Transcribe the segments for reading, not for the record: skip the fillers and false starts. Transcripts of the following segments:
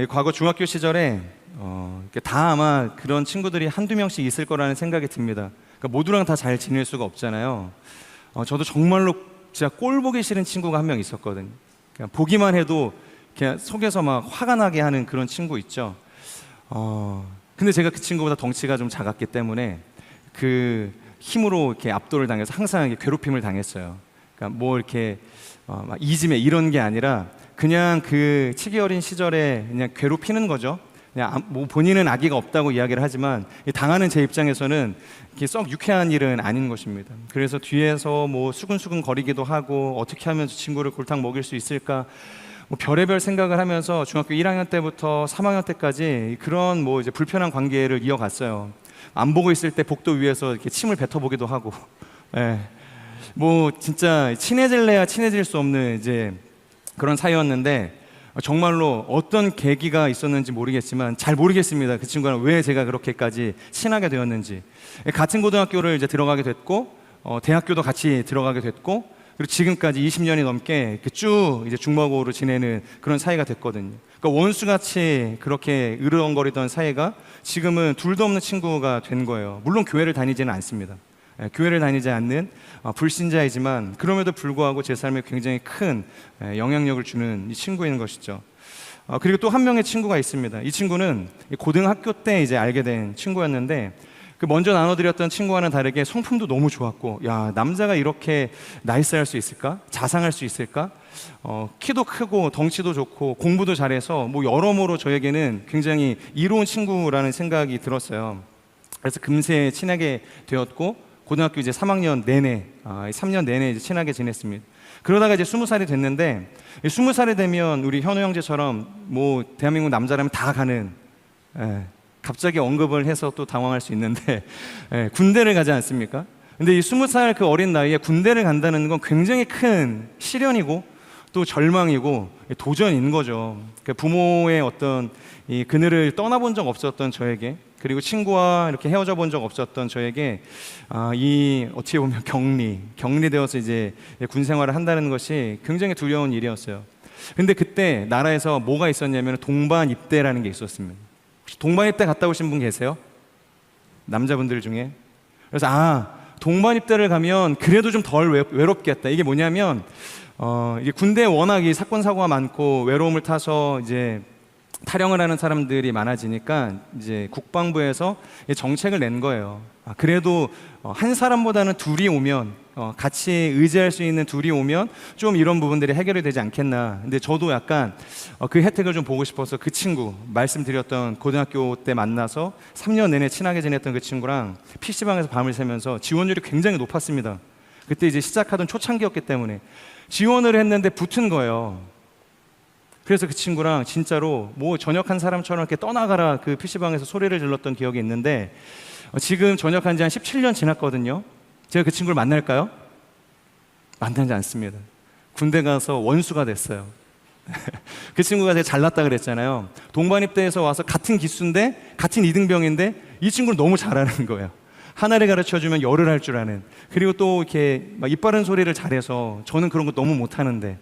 이 과거 중학교 시절에 이렇게 다 아마 그런 친구들이 한두 명씩 있을 거라는 생각이 듭니다. 그러니까 모두랑 다 잘 지낼 수가 없잖아요. 저도 정말로 진짜 꼴 보기 싫은 친구가 한 명 있었거든요. 그냥 보기만 해도 그냥 속에서 막 화가 나게 하는 그런 친구 있죠. 근데 제가 그 친구보다 덩치가 좀 작았기 때문에 그 힘으로 이렇게 압도를 당해서 항상 이렇게 괴롭힘을 당했어요. 그러니까 뭐 이렇게 막 이지매 이런 게 아니라 그냥 그 치기 어린 시절에 그냥 괴롭히는 거죠. 그냥 뭐 본인은 악의가 없다고 이야기를 하지만 당하는 제 입장에서는 이렇게 썩 유쾌한 일은 아닌 것입니다. 그래서 뒤에서 뭐 수근수근 거리기도 하고 어떻게 하면 저 친구를 골탕 먹일 수 있을까 뭐 별의별 생각을 하면서 중학교 1학년 때부터 3학년 때까지 그런 뭐 이제 불편한 관계를 이어갔어요. 안 보고 있을 때 복도 위에서 이렇게 침을 뱉어보기도 하고, 예. 뭐 진짜 친해질래야 친해질 수 없는 이제 그런 사이였는데 정말로 어떤 계기가 있었는지 모르겠지만 잘 모르겠습니다. 그 친구랑 왜 제가 그렇게까지 친하게 되었는지. 같은 고등학교를 이제 들어가게 됐고 대학교도 같이 들어가게 됐고 그리고 지금까지 20년이 넘게 쭉 이제 중마고로 지내는 그런 사이가 됐거든요. 그러니까 원수같이 그렇게 으르렁거리던 사이가 지금은 둘도 없는 친구가 된 거예요. 물론 교회를 다니지는 않습니다. 교회를 다니지 않는 불신자이지만 그럼에도 불구하고 제 삶에 굉장히 큰 영향력을 주는 이 친구인 것이죠. 그리고 또 한 명의 친구가 있습니다. 이 친구는 고등학교 때 이제 알게 된 친구였는데 그 먼저 나눠드렸던 친구와는 다르게 성품도 너무 좋았고, 야, 남자가 이렇게 나이스할 수 있을까? 자상할 수 있을까? 키도 크고 덩치도 좋고 공부도 잘해서 뭐 여러모로 저에게는 굉장히 이로운 친구라는 생각이 들었어요. 그래서 금세 친하게 되었고 고등학교 이제 3학년 내내 3년 내내 이제 친하게 지냈습니다. 그러다가 이제 20살이 됐는데 20살이 되면 우리 현우 형제처럼 뭐 대한민국 남자라면 다 가는 갑자기 언급을 해서 또 당황할 수 있는데 군대를 가지 않습니까? 근데 이 20살 그 어린 나이에 군대를 간다는 건 굉장히 큰 시련이고 또 절망이고 도전인 거죠. 그러니까 부모의 어떤 이 그늘을 떠나본 적 없었던 저에게 그리고 친구와 이렇게 헤어져 본 적 없었던 저에게 이 어떻게 보면 격리되어서 이제 군 생활을 한다는 것이 굉장히 두려운 일이었어요. 근데 그때 나라에서 뭐가 있었냐면 동반 입대라는 게 있었습니다. 혹시 동반 입대 갔다 오신 분 계세요? 남자분들 중에? 그래서 동반 입대를 가면 그래도 좀 덜 외롭겠다. 이게 뭐냐면 이게 군대에 워낙 이 사건 사고가 많고 외로움을 타서 이제 탈영을 하는 사람들이 많아지니까 이제 국방부에서 정책을 낸 거예요. 그래도 한 사람보다는 둘이 오면 같이 의지할 수 있는 둘이 오면 좀 이런 부분들이 해결이 되지 않겠나. 근데 저도 약간 그 혜택을 좀 보고 싶어서 그 친구 말씀드렸던 고등학교 때 만나서 3년 내내 친하게 지냈던 그 친구랑 PC방에서 밤을 새면서 지원율이 굉장히 높았습니다. 그때 이제 시작하던 초창기였기 때문에 지원을 했는데 붙은 거예요. 그래서 그 친구랑 진짜로 뭐 전역한 사람처럼 이렇게 떠나가라 그 PC방에서 소리를 질렀던 기억이 있는데 지금 전역한 지 한 17년 지났거든요. 제가 그 친구를 만날까요? 만나지 않습니다. 군대 가서 원수가 됐어요. 그 친구가 되게 잘났다 그랬잖아요. 동반입대에서 와서 같은 기수인데 같은 이등병인데 이 친구는 너무 잘하는 거예요. 하나를 가르쳐주면 열을 할 줄 아는, 그리고 또 이렇게 막 입 바른 소리를 잘해서 저는 그런 거 너무 못하는데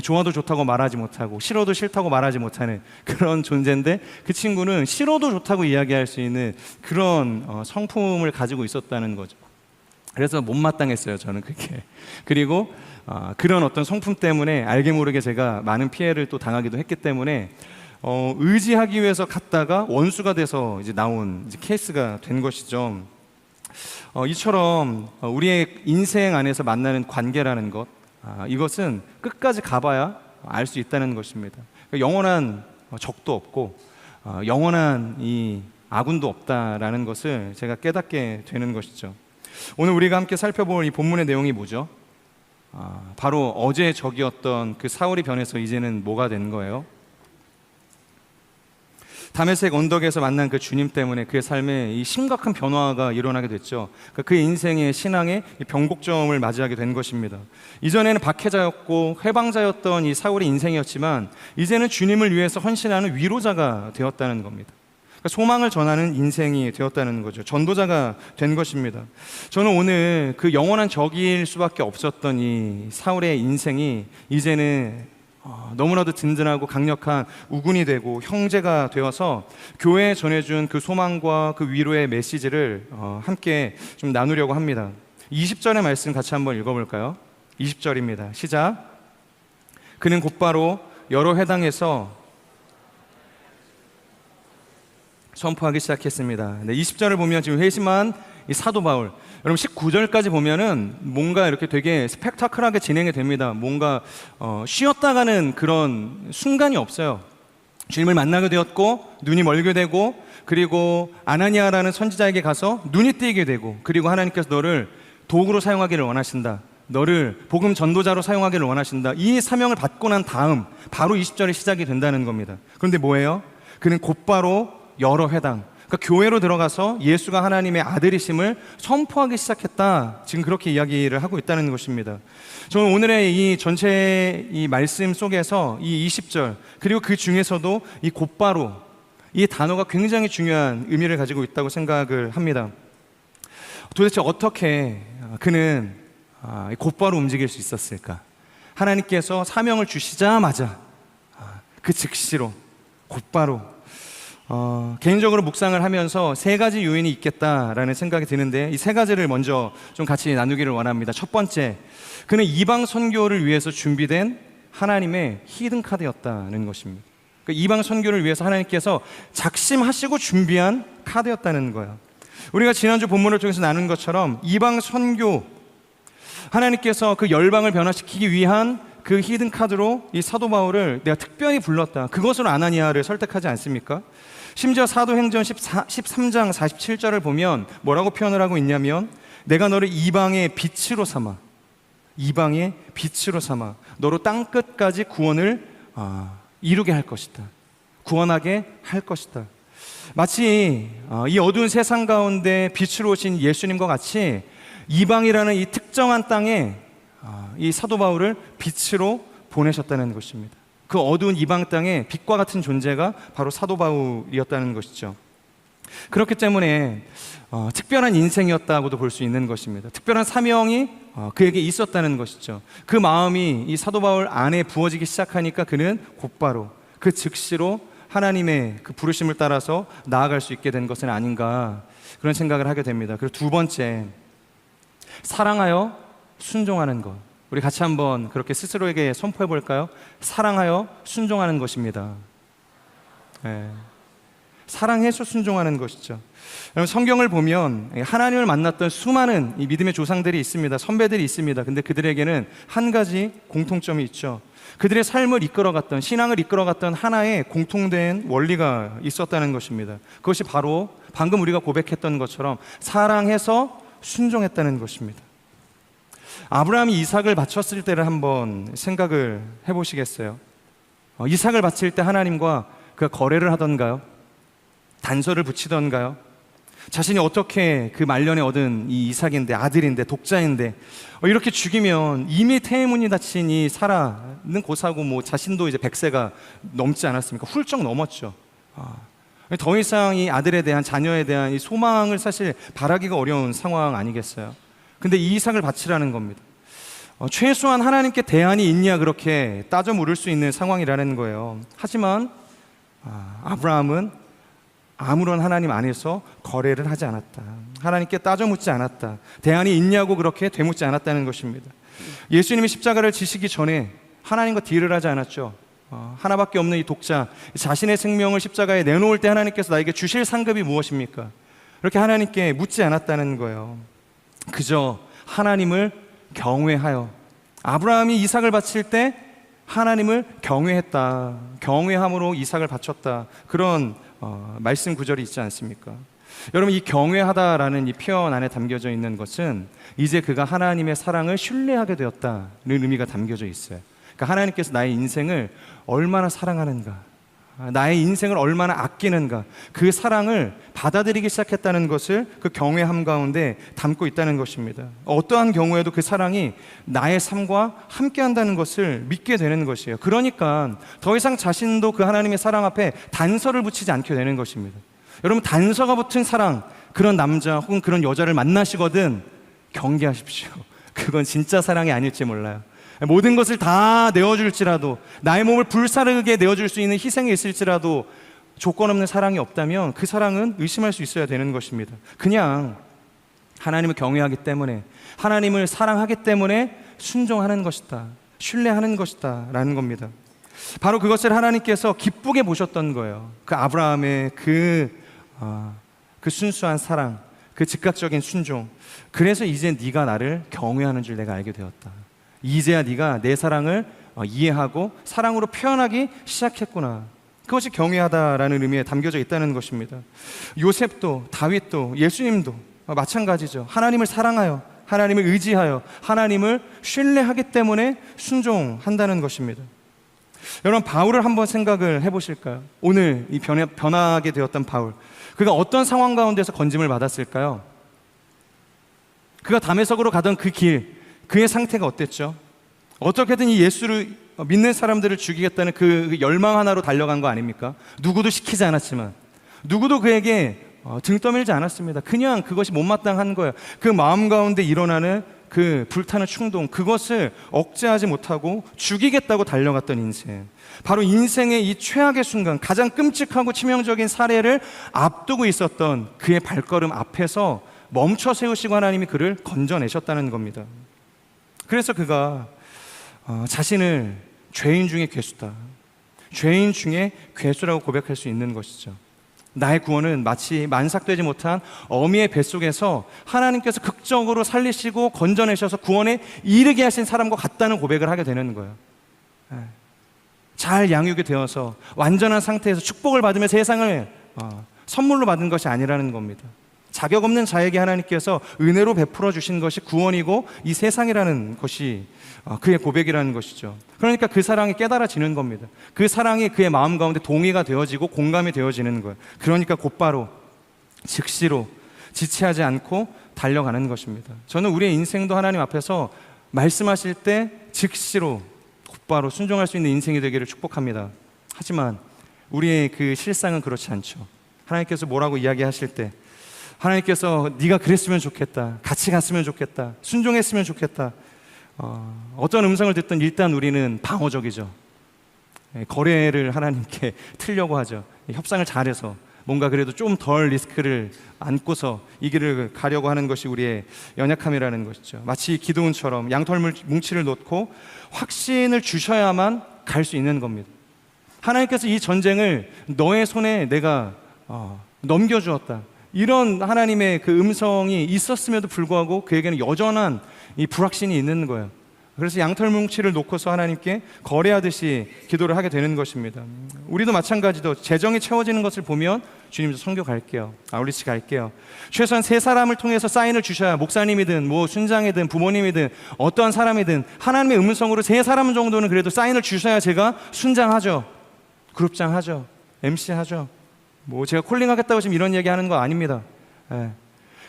좋아도 좋다고 말하지 못하고 싫어도 싫다고 말하지 못하는 그런 존재인데 그 친구는 싫어도 좋다고 이야기할 수 있는 그런 성품을 가지고 있었다는 거죠. 그래서 못마땅했어요, 저는 그게. 그리고 그런 어떤 성품 때문에 알게 모르게 제가 많은 피해를 또 당하기도 했기 때문에 의지하기 위해서 갔다가 원수가 돼서 이제 나온 이제 케이스가 된 것이죠. 이처럼 우리의 인생 안에서 만나는 관계라는 것, 이것은 끝까지 가봐야 알 수 있다는 것입니다. 그러니까 영원한 적도 없고 영원한 이 아군도 없다라는 것을 제가 깨닫게 되는 것이죠. 오늘 우리가 함께 살펴볼 이 본문의 내용이 뭐죠? 바로 어제 적이었던 그 사울이 변해서 이제는 뭐가 된 거예요? 다메섹 언덕에서 만난 그 주님 때문에 그의 삶에 이 심각한 변화가 일어나게 됐죠. 그의 인생의 신앙의 변곡점을 맞이하게 된 것입니다. 이전에는 박해자였고 해방자였던 이 사울의 인생이었지만 이제는 주님을 위해서 헌신하는 위로자가 되었다는 겁니다. 소망을 전하는 인생이 되었다는 거죠. 전도자가 된 것입니다. 저는 오늘 그 영원한 적일 수밖에 없었던 이 사울의 인생이 이제는 너무나도 든든하고 강력한 우군이 되고 형제가 되어서 교회에 전해준 그 소망과 그 위로의 메시지를 함께 좀 나누려고 합니다. 20절의 말씀 같이 한번 읽어볼까요? 20절입니다. 시작. 그는 곧바로 여러 회당에서 선포하기 시작했습니다. 20절을 보면 지금 회심한 이 사도 바울, 여러분 19절까지 보면은 뭔가 이렇게 되게 스펙타클하게 진행이 됩니다. 뭔가 쉬었다가는 그런 순간이 없어요. 주님을 만나게 되었고 눈이 멀게 되고, 그리고 아나니아라는 선지자에게 가서 눈이 띄게 되고, 그리고 하나님께서 너를 도구로 사용하기를 원하신다, 너를 복음 전도자로 사용하기를 원하신다, 이 사명을 받고 난 다음 바로 20절이 시작이 된다는 겁니다. 그런데 뭐예요? 그는 곧바로 여러 회당, 그러니까 교회로 들어가서 예수가 하나님의 아들이심을 선포하기 시작했다, 지금 그렇게 이야기를 하고 있다는 것입니다. 저는 오늘의 이 전체 이 말씀 속에서 이 20절, 그리고 그 중에서도 이 곧바로, 이 단어가 굉장히 중요한 의미를 가지고 있다고 생각을 합니다. 도대체 어떻게 그는 곧바로 움직일 수 있었을까? 하나님께서 사명을 주시자마자 그 즉시로 곧바로, 개인적으로 묵상을 하면서 세 가지 요인이 있겠다라는 생각이 드는데, 이 세 가지를 먼저 좀 같이 나누기를 원합니다. 첫 번째, 그는 이방 선교를 위해서 준비된 하나님의 히든 카드였다는 것입니다. 그러니까 이방 선교를 위해서 하나님께서 작심하시고 준비한 카드였다는 거예요. 우리가 지난주 본문을 통해서 나눈 것처럼 이방 선교, 하나님께서 그 열방을 변화시키기 위한 그 히든 카드로 이 사도 바울을 내가 특별히 불렀다, 그것으로 아나니아를 설득하지 않습니까? 심지어 사도행전 13장 47절을 보면 뭐라고 표현을 하고 있냐면, 내가 너를 이방의 빛으로 삼아, 이방의 빛으로 삼아 너로 땅끝까지 구원을 이루게 할 것이다, 구원하게 할 것이다. 마치 이 어두운 세상 가운데 빛으로 오신 예수님과 같이 이방이라는 이 특정한 땅에 이 사도 바울을 빛으로 보내셨다는 것입니다. 그 어두운 이방 땅에 빛과 같은 존재가 바로 사도 바울이었다는 것이죠. 그렇기 때문에 특별한 인생이었다고도 볼 수 있는 것입니다. 특별한 사명이 그에게 있었다는 것이죠. 그 마음이 이 사도 바울 안에 부어지기 시작하니까 그는 곧바로 그 즉시로 하나님의 그 부르심을 따라서 나아갈 수 있게 된 것은 아닌가, 그런 생각을 하게 됩니다. 그리고 두 번째, 사랑하여 순종하는 것. 우리 같이 한번 그렇게 스스로에게 선포해 볼까요? 사랑하여 순종하는 것입니다. 네. 사랑해서 순종하는 것이죠. 여러분, 성경을 보면 하나님을 만났던 수많은 이 믿음의 조상들이 있습니다. 선배들이 있습니다. 근데 그들에게는 한 가지 공통점이 있죠. 그들의 삶을 이끌어갔던, 신앙을 이끌어갔던 하나의 공통된 원리가 있었다는 것입니다. 그것이 바로 방금 우리가 고백했던 것처럼 사랑해서 순종했다는 것입니다. 아브라함이 이삭을 바쳤을 때를 한번 생각을 해보시겠어요? 이삭을 바칠 때 하나님과 그가 거래를 하던가요? 단서를 붙이던가요? 자신이 어떻게 그 말년에 얻은 이 이삭인데, 아들인데, 독자인데 이렇게 죽이면 이미 태문이 닫힌 이 사라는 고사고, 뭐 자신도 이제 100세가 넘지 않았습니까? 훌쩍 넘었죠. 더 이상 이 아들에 대한, 자녀에 대한 이 소망을 사실 바라기가 어려운 상황 아니겠어요? 근데 이 이삭을 바치라는 겁니다. 최소한 하나님께 대안이 있냐, 그렇게 따져 물을 수 있는 상황이라는 거예요. 하지만 아브라함은 아무런 하나님 안에서 거래를 하지 않았다, 하나님께 따져 묻지 않았다, 대안이 있냐고 그렇게 되묻지 않았다는 것입니다. 예수님이 십자가를 지시기 전에 하나님과 딜을 하지 않았죠. 하나밖에 없는 이 독자, 자신의 생명을 십자가에 내놓을 때 하나님께서 나에게 주실 상급이 무엇입니까? 이렇게 하나님께 묻지 않았다는 거예요. 그저 하나님을 경외하여, 아브라함이 이삭을 바칠 때 하나님을 경외했다, 경외함으로 이삭을 바쳤다, 그런 말씀 구절이 있지 않습니까? 여러분, 이 경외하다라는 이 표현 안에 담겨져 있는 것은 이제 그가 하나님의 사랑을 신뢰하게 되었다는 의미가 담겨져 있어요. 그러니까 하나님께서 나의 인생을 얼마나 사랑하는가, 나의 인생을 얼마나 아끼는가, 그 사랑을 받아들이기 시작했다는 것을 그 경외함 가운데 담고 있다는 것입니다. 어떠한 경우에도 그 사랑이 나의 삶과 함께 한다는 것을 믿게 되는 것이에요. 그러니까 더 이상 자신도 그 하나님의 사랑 앞에 단서를 붙이지 않게 되는 것입니다. 여러분, 단서가 붙은 사랑, 그런 남자 혹은 그런 여자를 만나시거든 경계하십시오. 그건 진짜 사랑이 아닐지 몰라요. 모든 것을 다 내어줄지라도, 나의 몸을 불사르게 내어줄 수 있는 희생이 있을지라도 조건 없는 사랑이 없다면 그 사랑은 의심할 수 있어야 되는 것입니다. 그냥 하나님을 경외하기 때문에, 하나님을 사랑하기 때문에 순종하는 것이다, 신뢰하는 것이다 라는 겁니다. 바로 그것을 하나님께서 기쁘게 보셨던 거예요. 그 아브라함의 그 순수한 사랑, 그 즉각적인 순종. 그래서 이제 네가 나를 경외하는 줄 내가 알게 되었다. 이제야 네가 내 사랑을 이해하고 사랑으로 표현하기 시작했구나. 그것이 경외하다라는 의미에 담겨져 있다는 것입니다. 요셉도, 다윗도, 예수님도 마찬가지죠. 하나님을 사랑하여, 하나님을 의지하여, 하나님을 신뢰하기 때문에 순종한다는 것입니다. 여러분, 바울을 한번 생각을 해보실까요? 오늘 이 변하게 되었던 바울, 그가 어떤 상황 가운데서 건짐을 받았을까요? 그가 다메섹으로 가던 그 길, 그의 상태가 어땠죠? 어떻게든 이 예수를 믿는 사람들을 죽이겠다는 그 열망 하나로 달려간 거 아닙니까? 누구도 시키지 않았지만, 누구도 그에게 등 떠밀지 않았습니다. 그냥 그것이 못마땅한 거예요. 그 마음 가운데 일어나는 그 불타는 충동, 그것을 억제하지 못하고 죽이겠다고 달려갔던 인생. 바로 인생의 이 최악의 순간, 가장 끔찍하고 치명적인 사례를 앞두고 있었던 그의 발걸음 앞에서 멈춰 세우시고 하나님이 그를 건져내셨다는 겁니다. 그래서 그가 자신을 죄인 중에 괴수다, 죄인 중에 괴수라고 고백할 수 있는 것이죠. 나의 구원은 마치 만삭되지 못한 어미의 뱃속에서 하나님께서 극적으로 살리시고 건져내셔서 구원에 이르게 하신 사람과 같다는 고백을 하게 되는 거예요. 잘 양육이 되어서 완전한 상태에서 축복을 받으며 세상을 선물로 받은 것이 아니라는 겁니다. 자격 없는 자에게 하나님께서 은혜로 베풀어 주신 것이 구원이고 이 세상이라는 것이 그의 고백이라는 것이죠. 그러니까 그 사랑이 깨달아지는 겁니다. 그 사랑이 그의 마음 가운데 동의가 되어지고 공감이 되어지는 거예요. 그러니까 곧바로 즉시로 지체하지 않고 달려가는 것입니다. 저는 우리의 인생도 하나님 앞에서 말씀하실 때 즉시로 곧바로 순종할 수 있는 인생이 되기를 축복합니다. 하지만 우리의 그 실상은 그렇지 않죠. 하나님께서 뭐라고 이야기하실 때, 하나님께서 네가 그랬으면 좋겠다, 같이 갔으면 좋겠다, 순종했으면 좋겠다, 어떤 음성을 듣든 일단 우리는 방어적이죠. 거래를 하나님께 틀려고 하죠. 협상을 잘해서 뭔가 그래도 좀 덜 리스크를 안고서 이 길을 가려고 하는 것이 우리의 연약함이라는 것이죠. 마치 기드온처럼 양털 뭉치를 놓고 확신을 주셔야만 갈 수 있는 겁니다. 하나님께서 이 전쟁을 너의 손에 내가 넘겨주었다, 이런 하나님의 그 음성이 있었음에도 불구하고 그에게는 여전한 이 불확신이 있는 거예요. 그래서 양털 뭉치를 놓고서 하나님께 거래하듯이 기도를 하게 되는 것입니다. 우리도 마찬가지로 재정이 채워지는 것을 보면 주님, 저 선교 갈게요, 아울리치 갈게요, 최소한 세 사람을 통해서 사인을 주셔야, 목사님이든 뭐 순장이든 부모님이든 어떠한 사람이든 하나님의 음성으로 세 사람 정도는 그래도 사인을 주셔야 제가 순장하죠, 그룹장 하죠, MC 하죠. 뭐 제가 콜링하겠다고 지금 이런 얘기하는 거 아닙니다.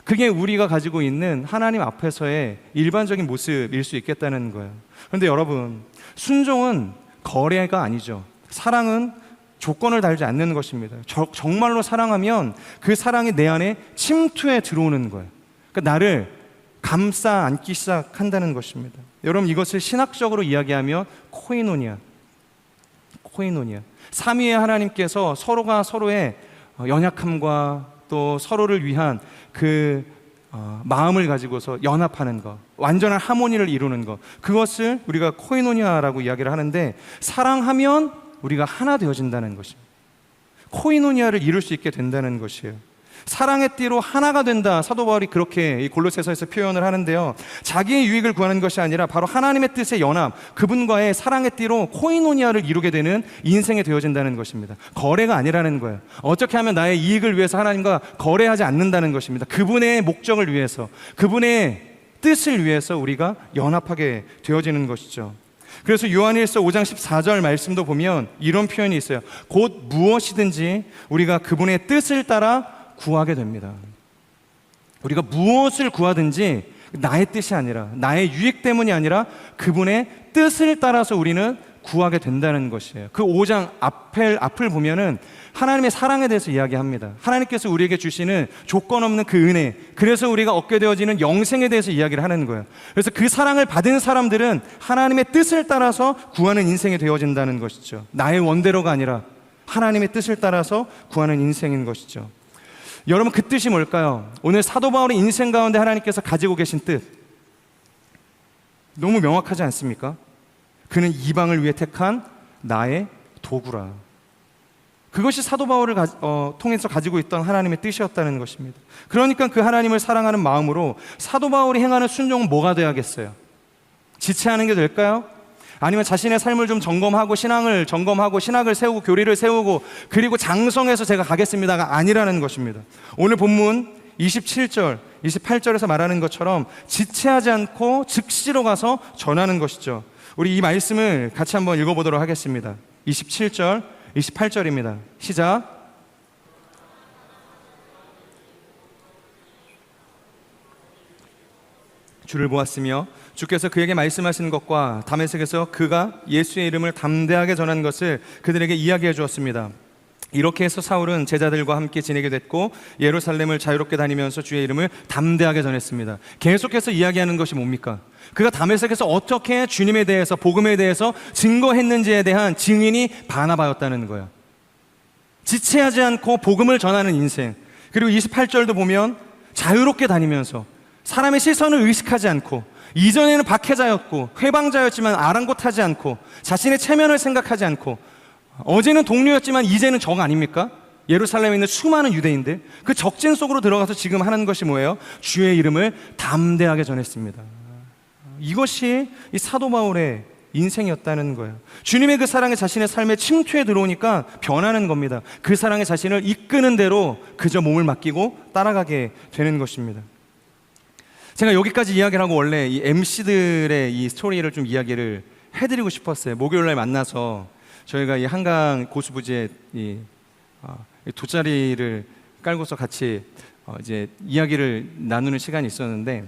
그게 우리가 가지고 있는 하나님 앞에서의 일반적인 모습일 수 있겠다는 거예요. 그런데 여러분, 순종은 거래가 아니죠. 사랑은 조건을 달지 않는 것입니다. 정말로 사랑하면 그 사랑이 내 안에 침투해 들어오는 거예요. 그러니까 나를 감싸 안기 시작한다는 것입니다. 여러분, 이것을 신학적으로 이야기하면 코이노니아. 삼위의 하나님께서 서로가 서로의 연약함과 또 서로를 위한 그 마음을 가지고서 연합하는 것, 완전한 하모니를 이루는 것, 그것을 우리가 코이노니아라고 이야기를 하는데, 사랑하면 우리가 하나 되어진다는 것입니다. 코이노니아를 이룰 수 있게 된다는 것이에요. 사랑의 띠로 하나가 된다, 사도 바울이 그렇게 이 골로새서에서 표현을 하는데요, 자기의 유익을 구하는 것이 아니라 바로 하나님의 뜻의 연합, 그분과의 사랑의 띠로 코이노니아를 이루게 되는 인생이 되어진다는 것입니다. 거래가 아니라는 거예요. 어떻게 하면 나의 이익을 위해서 하나님과 거래하지 않는다는 것입니다. 그분의 목적을 위해서, 그분의 뜻을 위해서 우리가 연합하게 되어지는 것이죠. 그래서 요한일서 5장 14절 말씀도 보면 이런 표현이 있어요. 곧 무엇이든지 우리가 그분의 뜻을 따라 구하게 됩니다. 우리가 무엇을 구하든지 나의 뜻이 아니라, 나의 유익 때문이 아니라 그분의 뜻을 따라서 우리는 구하게 된다는 것이에요. 그 5장 앞을 보면은 하나님의 사랑에 대해서 이야기합니다. 하나님께서 우리에게 주시는 조건 없는 그 은혜, 그래서 우리가 얻게 되어지는 영생에 대해서 이야기를 하는 거예요. 그래서 그 사랑을 받은 사람들은 하나님의 뜻을 따라서 구하는 인생이 되어진다는 것이죠. 나의 원대로가 아니라 하나님의 뜻을 따라서 구하는 인생인 것이죠. 여러분, 그 뜻이 뭘까요? 오늘 사도 바울의 인생 가운데 하나님께서 가지고 계신 뜻, 너무 명확하지 않습니까? 그는 이방을 위해 택한 나의 도구라. 그것이 사도 바울을 통해서 가지고 있던 하나님의 뜻이었다는 것입니다. 그러니까 그 하나님을 사랑하는 마음으로 사도 바울이 행하는 순종은 뭐가 돼야겠어요? 지체하는 게 될까요? 아니면 자신의 삶을 좀 점검하고 신앙을 점검하고 신학을 세우고 교리를 세우고 그리고 장성해서 제가 가겠습니다가 아니라는 것입니다. 오늘 본문 27절, 28절에서 말하는 것처럼 지체하지 않고 즉시로 가서 전하는 것이죠. 우리 이 말씀을 같이 한번 읽어보도록 하겠습니다. 27절, 28절입니다. 시작. 주를 보았으며 주께서 그에게 말씀하신 것과 다메섹에서 그가 예수의 이름을 담대하게 전한 것을 그들에게 이야기해 주었습니다. 이렇게 해서 사울은 제자들과 함께 지내게 됐고 예루살렘을 자유롭게 다니면서 주의 이름을 담대하게 전했습니다. 계속해서 이야기하는 것이 뭡니까? 그가 다메섹에서 어떻게 주님에 대해서, 복음에 대해서 증거했는지에 대한 증인이 바나바였다는 거예요. 지체하지 않고 복음을 전하는 인생. 그리고 28절도 보면 자유롭게 다니면서 사람의 시선을 의식하지 않고, 이전에는 박해자였고 회방자였지만 아랑곳하지 않고 자신의 체면을 생각하지 않고, 어제는 동료였지만 이제는 적 아닙니까? 예루살렘에 있는 수많은 유대인들, 그 적진 속으로 들어가서 지금 하는 것이 뭐예요? 주의 이름을 담대하게 전했습니다. 이것이 이 사도 바울의 인생이었다는 거예요. 주님의 그 사랑이 자신의 삶에 침투해 들어오니까 변하는 겁니다. 그 사랑이 자신을 이끄는 대로 그저 몸을 맡기고 따라가게 되는 것입니다. 제가 여기까지 이야기를 하고 원래 이 MC들의 이 스토리를 좀 이야기를 해드리고 싶었어요. 목요일날 만나서 저희가 이 한강 고수부지에 이 돗자리를 깔고서 같이 이제 이야기를 나누는 시간이 있었는데,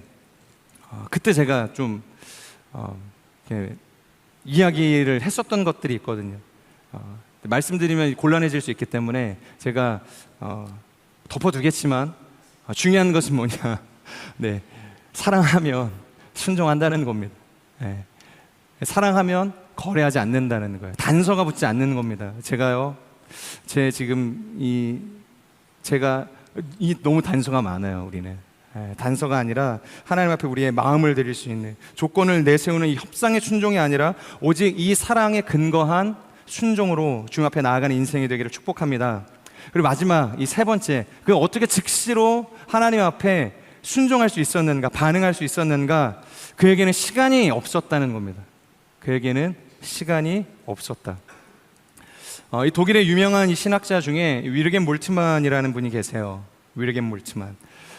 그때 제가 좀 이야기를 했었던 것들이 있거든요. 말씀드리면 곤란해질 수 있기 때문에 제가 덮어두겠지만, 중요한 것은 뭐냐? 네, 사랑하면 순종한다는 겁니다. 네. 사랑하면 거래하지 않는다는 거예요. 단서가 붙지 않는 겁니다. 제가요, 제가 너무 단서가 많아요. 우리는 단서가 아니라 하나님 앞에 우리의 마음을 드릴 수 있는, 조건을 내세우는 이 협상의 순종이 아니라 오직 이 사랑에 근거한 순종으로 주님 앞에 나아가는 인생이 되기를 축복합니다. 그리고 마지막 이 세 번째, 그 어떻게 즉시로 하나님 앞에 순종할 수 있었는가, 반응할 수 있었는가? 그에게는 시간이 없었다는 겁니다. 그에게는 시간이 없었다. 이 독일의 유명한 이 신학자 중에 위르겐 몰트만이라는 분이 계세요. 위르겐 몰트만.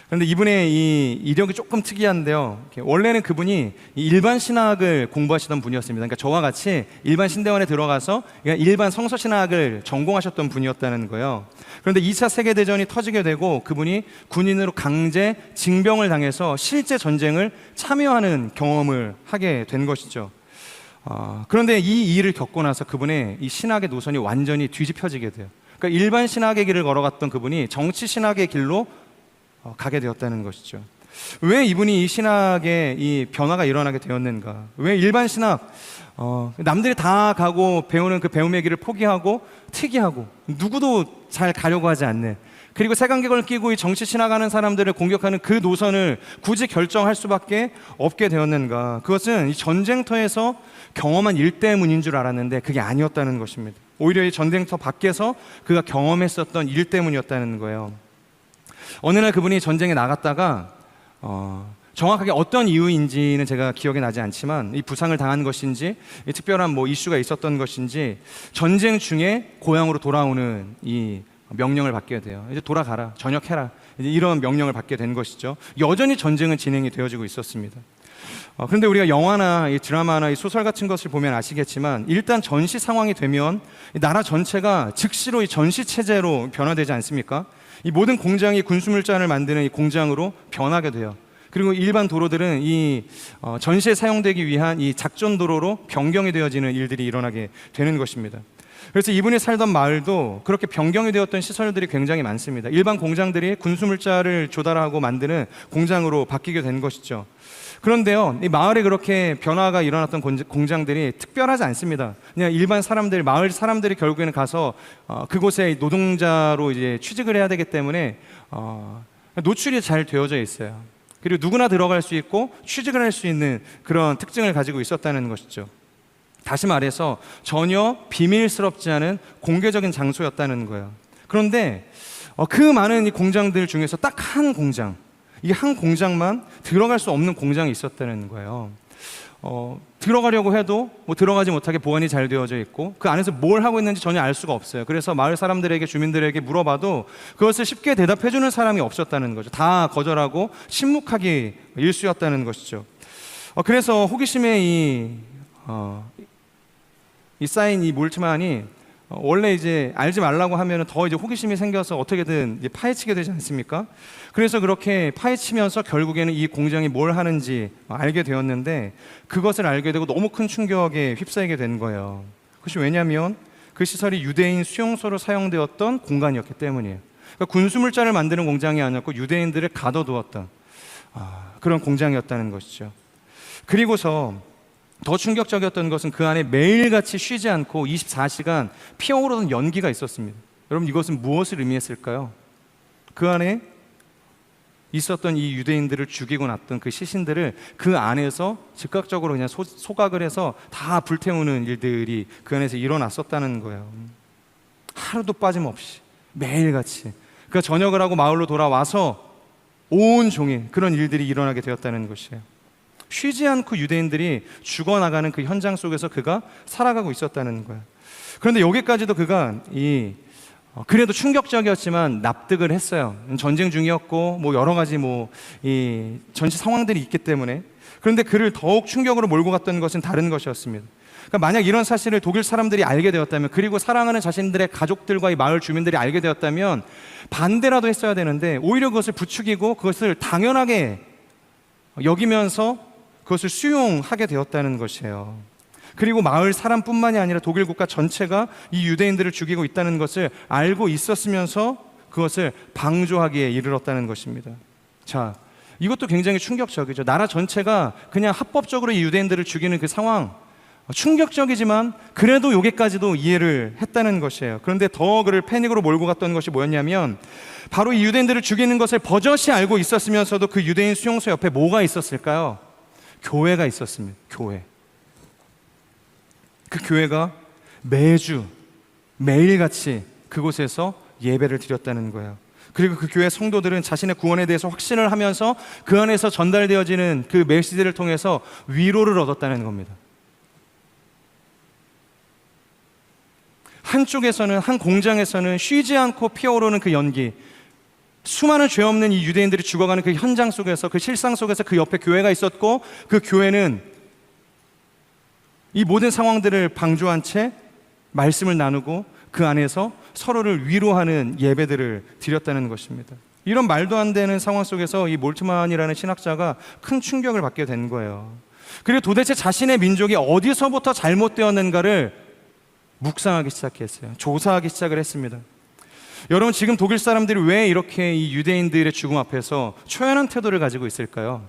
그런데 이분의 이 이력이 조금 특이한데요. 원래는 그분이 일반 신학을 공부하시던 분이었습니다. 그러니까 저와 같이 일반 신대원에 들어가서 일반 성서 신학을 전공하셨던 분이었다는 거예요. 그런데 2차 세계대전이 터지게 되고 그분이 군인으로 강제 징병을 당해서 실제 전쟁을 참여하는 경험을 하게 된 것이죠. 그런데 이 일을 겪고 나서 그분의 이 신학의 노선이 완전히 뒤집혀지게 돼요. 그러니까 일반 신학의 길을 걸어갔던 그분이 정치 신학의 길로 가게 되었다는 것이죠. 왜 이분이 이 신학에 이 변화가 일어나게 되었는가? 왜 일반 신학, 남들이 다 가고 배우는 그 배움의 길을 포기하고 특이하고 누구도 잘 가려고 하지 않는, 그리고 색안경을 끼고 이 정치 신학하는 사람들을 공격하는 그 노선을 굳이 결정할 수밖에 없게 되었는가? 그것은 이 전쟁터에서 경험한 일 때문인 줄 알았는데 그게 아니었다는 것입니다. 오히려 이 전쟁터 밖에서 그가 경험했었던 일 때문이었다는 거예요. 어느 날 그분이 전쟁에 나갔다가 정확하게 어떤 이유인지는 제가 기억이 나지 않지만, 이 부상을 당한 것인지 특별한 뭐 이슈가 있었던 것인지 전쟁 중에 고향으로 돌아오는 이 명령을 받게 돼요. 이제 돌아가라, 전역해라, 이제 이런 명령을 받게 된 것이죠. 여전히 전쟁은 진행이 되어지고 있었습니다. 그런데 우리가 영화나 이 드라마나 이 소설 같은 것을 보면 아시겠지만, 일단 전시 상황이 되면 이 나라 전체가 즉시로 이 전시 체제로 변화되지 않습니까? 이 모든 공장이 군수물자를 만드는 이 공장으로 변하게 돼요. 그리고 일반 도로들은 이 전시에 사용되기 위한 이 작전 도로로 변경이 되어지는 일들이 일어나게 되는 것입니다. 그래서 이분이 살던 마을도 그렇게 변경이 되었던 시설들이 굉장히 많습니다. 일반 공장들이 군수물자를 조달하고 만드는 공장으로 바뀌게 된 것이죠. 그런데요, 이 마을에 그렇게 변화가 일어났던 공장들이 특별하지 않습니다. 그냥 일반 사람들, 마을 사람들이 결국에는 가서 그곳에 노동자로 이제 취직을 해야 되기 때문에 노출이 잘 되어져 있어요. 그리고 누구나 들어갈 수 있고 취직을 할 수 있는 그런 특징을 가지고 있었다는 것이죠. 다시 말해서 전혀 비밀스럽지 않은 공개적인 장소였다는 거예요. 그런데 그 많은 이 공장들 중에서 딱 한 공장, 이 한 공장만 들어갈 수 없는 공장이 있었다는 거예요. 들어가려고 해도 뭐 들어가지 못하게 보안이 잘 되어져 있고 그 안에서 뭘 하고 있는지 전혀 알 수가 없어요. 그래서 마을 사람들에게, 주민들에게 물어봐도 그것을 쉽게 대답해 주는 사람이 없었다는 거죠. 다 거절하고 침묵하기 일쑤였다는 것이죠. 그래서 호기심에 이 쌓인 이 몰트만이 원래 이제 알지 말라고 하면 더 이제 호기심이 생겨서 어떻게든 이제 파헤치게 되지 않습니까? 그래서 그렇게 파헤치면서 결국에는 이 공장이 뭘 하는지 알게 되었는데, 그것을 알게 되고 너무 큰 충격에 휩싸이게 된 거예요. 그것이 왜냐하면 그 시설이 유대인 수용소로 사용되었던 공간이었기 때문이에요. 그러니까 군수물자를 만드는 공장이 아니었고 유대인들을 가둬두었던 그런 공장이었다는 것이죠. 그리고서 더 충격적이었던 것은 그 안에 매일같이 쉬지 않고 24시간 피어오르는 연기가 있었습니다. 여러분, 이것은 무엇을 의미했을까요? 그 안에 있었던 이 유대인들을 죽이고 났던 그 시신들을 그 안에서 즉각적으로 그냥 소각을 해서 다 불태우는 일들이 그 안에서 일어났었다는 거예요. 하루도 빠짐없이 매일같이. 그러니까 저녁을 하고 마을로 돌아와서 온 종일 그런 일들이 일어나게 되었다는 것이에요. 쉬지 않고 유대인들이 죽어나가는 그 현장 속에서 그가 살아가고 있었다는 거예요. 그런데 여기까지도 그가 그래도 충격적이었지만 납득을 했어요. 전쟁 중이었고 뭐 여러 가지 이 전시 상황들이 있기 때문에. 그런데 그를 더욱 충격으로 몰고 갔던 것은 다른 것이었습니다. 그러니까 만약 이런 사실을 독일 사람들이 알게 되었다면, 그리고 사랑하는 자신들의 가족들과 이 마을 주민들이 알게 되었다면 반대라도 했어야 되는데 오히려 그것을 부추기고 그것을 당연하게 여기면서 그것을 수용하게 되었다는 것이에요. 그리고 마을 사람뿐만이 아니라 독일 국가 전체가 이 유대인들을 죽이고 있다는 것을 알고 있었으면서 그것을 방조하기에 이르렀다는 것입니다. 자, 이것도 굉장히 충격적이죠. 나라 전체가 그냥 합법적으로 이 유대인들을 죽이는 그 상황, 충격적이지만 그래도 여기까지도 이해를 했다는 것이에요. 그런데 더 그를 패닉으로 몰고 갔던 것이 뭐였냐면, 바로 이 유대인들을 죽이는 것을 버젓이 알고 있었으면서도 그 유대인 수용소 옆에 뭐가 있었을까요? 교회가 있었습니다. 교회. 그 교회가 매주 매일같이 그곳에서 예배를 드렸다는 거예요. 그리고 그 교회 성도들은 자신의 구원에 대해서 확신을 하면서 그 안에서 전달되어지는 그 메시지를 통해서 위로를 얻었다는 겁니다. 한쪽에서는, 한 공장에서는 쉬지 않고 피어오르는 그 연기, 수많은 죄 없는 이 유대인들이 죽어가는 그 현장 속에서, 그 실상 속에서 그 옆에 교회가 있었고, 그 교회는 이 모든 상황들을 방조한 채 말씀을 나누고 그 안에서 서로를 위로하는 예배들을 드렸다는 것입니다. 이런 말도 안 되는 상황 속에서 이 몰트만이라는 신학자가 큰 충격을 받게 된 거예요. 그리고 도대체 자신의 민족이 어디서부터 잘못되었는가를 묵상하기 시작했어요. 조사하기 시작을 했습니다. 여러분, 지금 독일 사람들이 왜 이렇게 이 유대인들의 죽음 앞에서 초연한 태도를 가지고 있을까요?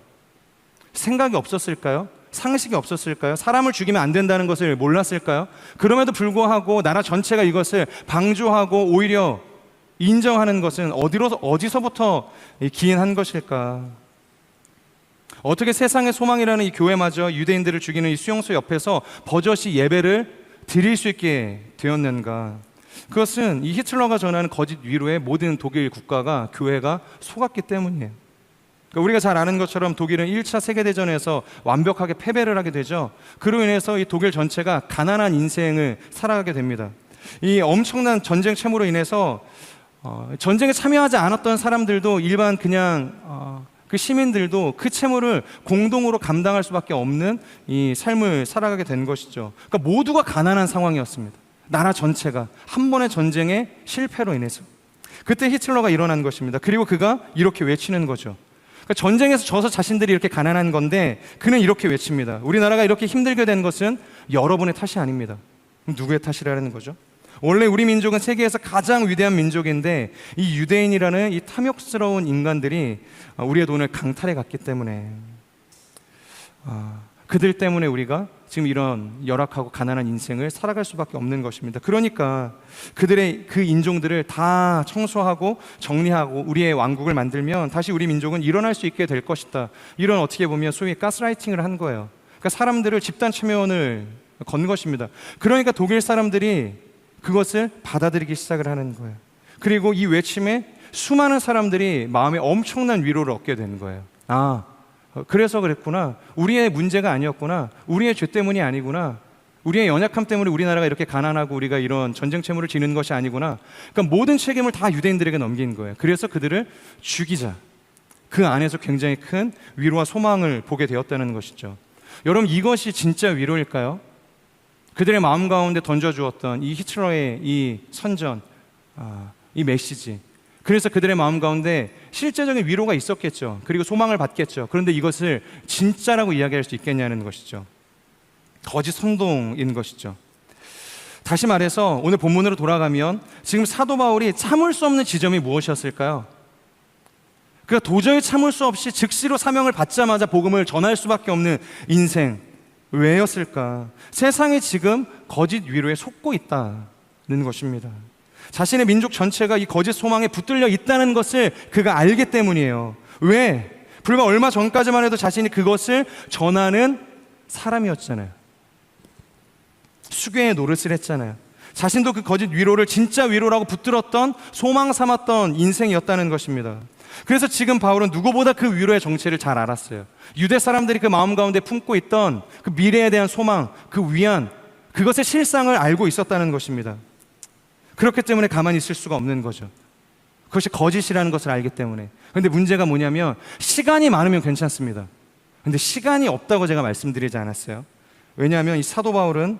생각이 없었을까요? 상식이 없었을까요? 사람을 죽이면 안 된다는 것을 몰랐을까요? 그럼에도 불구하고 나라 전체가 이것을 방조하고 오히려 인정하는 것은 어디서부터 기인한 것일까? 어떻게 세상의 소망이라는 이 교회마저 유대인들을 죽이는 이 수용소 옆에서 버젓이 예배를 드릴 수 있게 되었는가? 그것은 이 히틀러가 전하는 거짓 위로에 모든 독일 국가가, 교회가 속았기 때문이에요. 그러니까 우리가 잘 아는 것처럼 독일은 1차 세계대전에서 완벽하게 패배를 하게 되죠. 그로 인해서 이 독일 전체가 가난한 인생을 살아가게 됩니다. 이 엄청난 전쟁 채무로 인해서 전쟁에 참여하지 않았던 사람들도, 일반 그냥 그 시민들도 그 채무를 공동으로 감당할 수밖에 없는 이 삶을 살아가게 된 것이죠. 그러니까 모두가 가난한 상황이었습니다. 나라 전체가 한 번의 전쟁의 실패로 인해서. 그때 히틀러가 일어난 것입니다. 그리고 그가 이렇게 외치는 거죠. 그러니까 전쟁에서 져서 자신들이 이렇게 가난한 건데 그는 이렇게 외칩니다. 우리나라가 이렇게 힘들게 된 것은 여러분의 탓이 아닙니다. 그럼 누구의 탓이라는 거죠? 원래 우리 민족은 세계에서 가장 위대한 민족인데 이 유대인이라는 이 탐욕스러운 인간들이 우리의 돈을 강탈해 갔기 때문에 그들 때문에 우리가 지금 이런 열악하고 가난한 인생을 살아갈 수밖에 없는 것입니다. 그러니까 그들의 그 인종들을 다 청소하고 정리하고 우리의 왕국을 만들면 다시 우리 민족은 일어날 수 있게 될 것이다. 이런 어떻게 보면 소위 가스라이팅을 한 거예요. 그러니까 사람들을 집단 최면을 건 것입니다. 그러니까 독일 사람들이 그것을 받아들이기 시작을 하는 거예요. 그리고 이 외침에 수많은 사람들이 마음에 엄청난 위로를 얻게 되는 거예요. 그래서 그랬구나. 우리의 문제가 아니었구나. 우리의 죄 때문이 아니구나. 우리의 연약함 때문에 우리나라가 이렇게 가난하고 우리가 이런 전쟁 채무를 지는 것이 아니구나. 그러니까 모든 책임을 다 유대인들에게 넘긴 거예요. 그래서 그들을 죽이자. 그 안에서 굉장히 큰 위로와 소망을 보게 되었다는 것이죠. 여러분, 이것이 진짜 위로일까요? 그들의 마음 가운데 던져주었던 이 히틀러의 이 선전, 이 메시지, 그래서 그들의 마음 가운데 실제적인 위로가 있었겠죠. 그리고 소망을 받겠죠. 그런데 이것을 진짜라고 이야기할 수 있겠냐는 것이죠. 거짓 선동인 것이죠. 다시 말해서 오늘 본문으로 돌아가면 지금 사도 바울이 참을 수 없는 지점이 무엇이었을까요? 그가 도저히 참을 수 없이 즉시로 사명을 받자마자 복음을 전할 수밖에 없는 인생, 왜였을까? 세상이 지금 거짓 위로에 속고 있다는 것입니다. 자신의 민족 전체가 이 거짓 소망에 붙들려 있다는 것을 그가 알기 때문이에요. 왜? 불과 얼마 전까지만 해도 자신이 그것을 전하는 사람이었잖아요. 수괴의 노릇을 했잖아요. 자신도 그 거짓 위로를 진짜 위로라고 붙들었던, 소망 삼았던 인생이었다는 것입니다. 그래서 지금 바울은 누구보다 그 위로의 정체를 잘 알았어요. 유대 사람들이 그 마음 가운데 품고 있던 그 미래에 대한 소망, 그 위안, 그것의 실상을 알고 있었다는 것입니다. 그렇기 때문에 가만히 있을 수가 없는 거죠. 그것이 거짓이라는 것을 알기 때문에. 그런데 문제가 뭐냐면 시간이 많으면 괜찮습니다. 그런데 시간이 없다고 제가 말씀드리지 않았어요. 왜냐하면 이 사도 바울은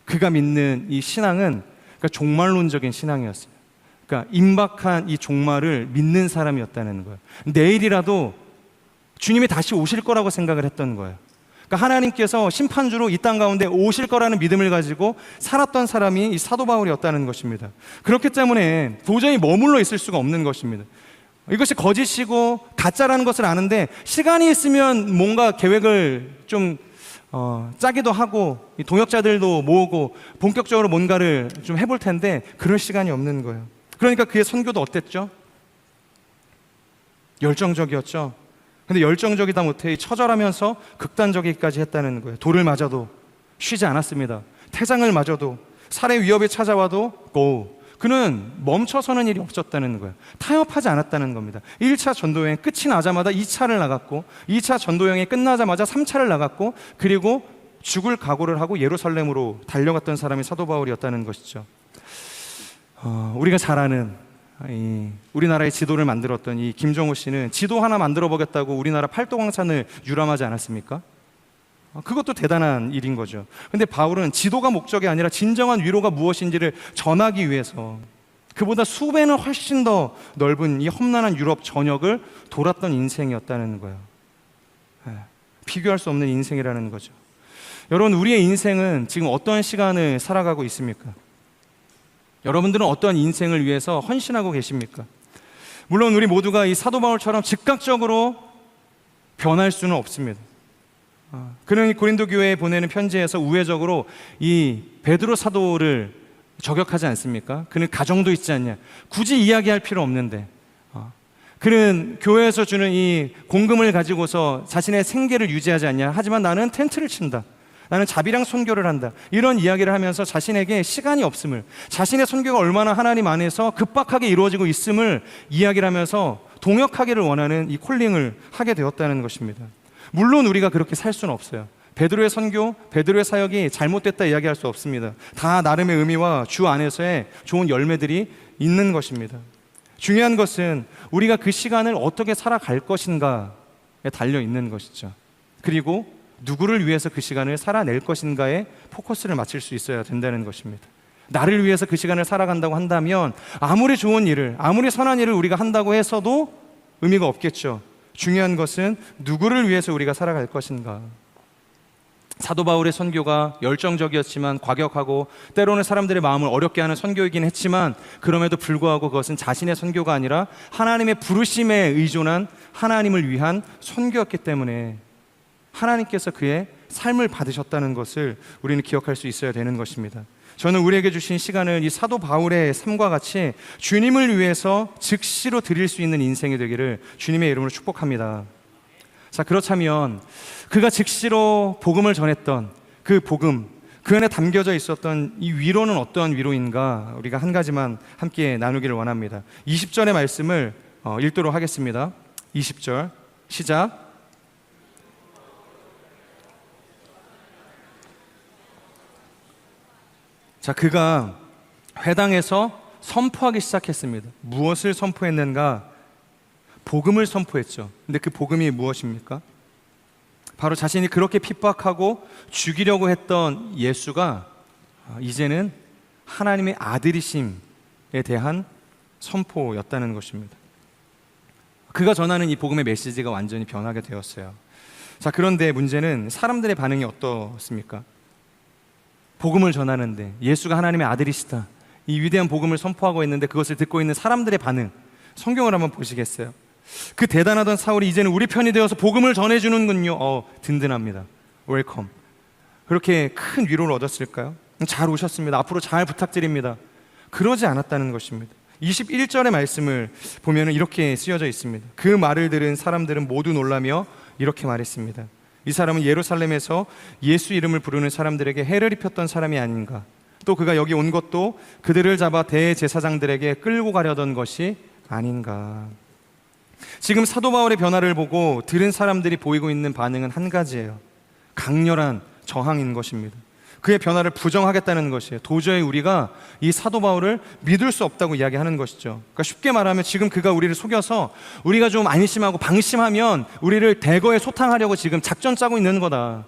그가 믿는 이 신앙은 그러니까 종말론적인 신앙이었어요. 그러니까 임박한 이 종말을 믿는 사람이었다는 거예요. 내일이라도 주님이 다시 오실 거라고 생각을 했던 거예요. 그러니까 하나님께서 심판주로 이 땅 가운데 오실 거라는 믿음을 가지고 살았던 사람이 이 사도 바울이었다는 것입니다. 그렇기 때문에 도저히 머물러 있을 수가 없는 것입니다. 이것이 거짓이고 가짜라는 것을 아는데 시간이 있으면 뭔가 계획을 좀 짜기도 하고 동역자들도 모으고 본격적으로 뭔가를 좀 해볼 텐데 그럴 시간이 없는 거예요. 그러니까 그의 선교도 어땠죠? 열정적이었죠. 근데 열정적이다 못해 처절하면서 극단적이기까지 했다는 거예요. 돌을 맞아도 쉬지 않았습니다. 태장을 맞아도, 살해 위협이 찾아와도 그는 멈춰서는 일이 없었다는 거예요. 타협하지 않았다는 겁니다. 1차 전도여행 끝이 나자마자 2차를 나갔고 2차 전도여행이 끝나자마자 3차를 나갔고 그리고 죽을 각오를 하고 예루살렘으로 달려갔던 사람이 사도 바울이었다는 것이죠. 우리가 잘 아는 우리나라의 지도를 만들었던 이 김정우 씨는 지도 하나 만들어 보겠다고 우리나라 팔도광산을 유람하지 않았습니까? 그것도 대단한 일인 거죠. 근데 바울은 지도가 목적이 아니라 진정한 위로가 무엇인지를 전하기 위해서 그보다 수배는 훨씬 더 넓은 이 험난한 유럽 전역을 돌았던 인생이었다는 거예요. 비교할 수 없는 인생이라는 거죠. 여러분, 우리의 인생은 지금 어떤 시간을 살아가고 있습니까? 여러분들은 어떠한 인생을 위해서 헌신하고 계십니까? 물론 우리 모두가 이 사도 바울처럼 즉각적으로 변할 수는 없습니다. 그는 이 고린도 교회에 보내는 편지에서 우회적으로 이 베드로 사도를 저격하지 않습니까? 그는 가정도 있지 않냐? 굳이 이야기할 필요 없는데 그는 교회에서 주는 이 공금을 가지고서 자신의 생계를 유지하지 않냐? 하지만 나는 텐트를 친다. 나는 자비랑 선교를 한다. 이런 이야기를 하면서 자신에게 시간이 없음을, 자신의 선교가 얼마나 하나님 안에서 급박하게 이루어지고 있음을 이야기를 하면서 동역하기를 원하는 이 콜링을 하게 되었다는 것입니다. 물론 우리가 그렇게 살 수는 없어요. 베드로의 선교, 베드로의 사역이 잘못됐다 이야기할 수 없습니다. 다 나름의 의미와 주 안에서의 좋은 열매들이 있는 것입니다. 중요한 것은 우리가 그 시간을 어떻게 살아갈 것인가에 달려 있는 것이죠. 그리고 누구를 위해서 그 시간을 살아낼 것인가에 포커스를 맞출 수 있어야 된다는 것입니다. 나를 위해서 그 시간을 살아간다고 한다면 아무리 좋은 일을, 아무리 선한 일을 우리가 한다고 해서도 의미가 없겠죠. 중요한 것은 누구를 위해서 우리가 살아갈 것인가. 사도 바울의 선교가 열정적이었지만 과격하고 때로는 사람들의 마음을 어렵게 하는 선교이긴 했지만 그럼에도 불구하고 그것은 자신의 선교가 아니라 하나님의 부르심에 의존한 하나님을 위한 선교였기 때문에 하나님께서 그의 삶을 받으셨다는 것을 우리는 기억할 수 있어야 되는 것입니다. 저는 우리에게 주신 시간을 이 사도 바울의 삶과 같이 주님을 위해서 즉시로 드릴 수 있는 인생이 되기를 주님의 이름으로 축복합니다. 자, 그렇다면 그가 즉시로 복음을 전했던 그 복음, 그 안에 담겨져 있었던 이 위로는 어떠한 위로인가 우리가 한 가지만 함께 나누기를 원합니다. 20절의 말씀을 읽도록 하겠습니다. 20절 시작. 자, 그가 회당에서 선포하기 시작했습니다. 무엇을 선포했는가? 복음을 선포했죠. 근데 그 복음이 무엇입니까? 바로 자신이 그렇게 핍박하고 죽이려고 했던 예수가 이제는 하나님의 아들이심에 대한 선포였다는 것입니다. 그가 전하는 이 복음의 메시지가 완전히 변하게 되었어요. 자, 그런데 문제는 사람들의 반응이 어떻습니까? 복음을 전하는데 예수가 하나님의 아들이시다, 이 위대한 복음을 선포하고 있는데 그것을 듣고 있는 사람들의 반응, 성경을 한번 보시겠어요? 그 대단하던 사울이 이제는 우리 편이 되어서 복음을 전해주는군요. 든든합니다. 웰컴. 그렇게 큰 위로를 얻었을까요? 잘 오셨습니다. 앞으로 잘 부탁드립니다. 그러지 않았다는 것입니다. 21절의 말씀을 보면 이렇게 쓰여져 있습니다. 그 말을 들은 사람들은 모두 놀라며 이렇게 말했습니다. 이 사람은 예루살렘에서 예수 이름을 부르는 사람들에게 해를 입혔던 사람이 아닌가. 또 그가 여기 온 것도 그들을 잡아 대제사장들에게 끌고 가려던 것이 아닌가. 지금 사도 바울의 변화를 보고 들은 사람들이 보이고 있는 반응은 한 가지예요. 강렬한 저항인 것입니다. 그의 변화를 부정하겠다는 것이에요. 도저히 우리가 이 사도 바울을 믿을 수 없다고 이야기하는 것이죠. 그러니까 쉽게 말하면 지금 그가 우리를 속여서 우리가 좀 안심하고 방심하면 우리를 대거에 소탕하려고 지금 작전 짜고 있는 거다.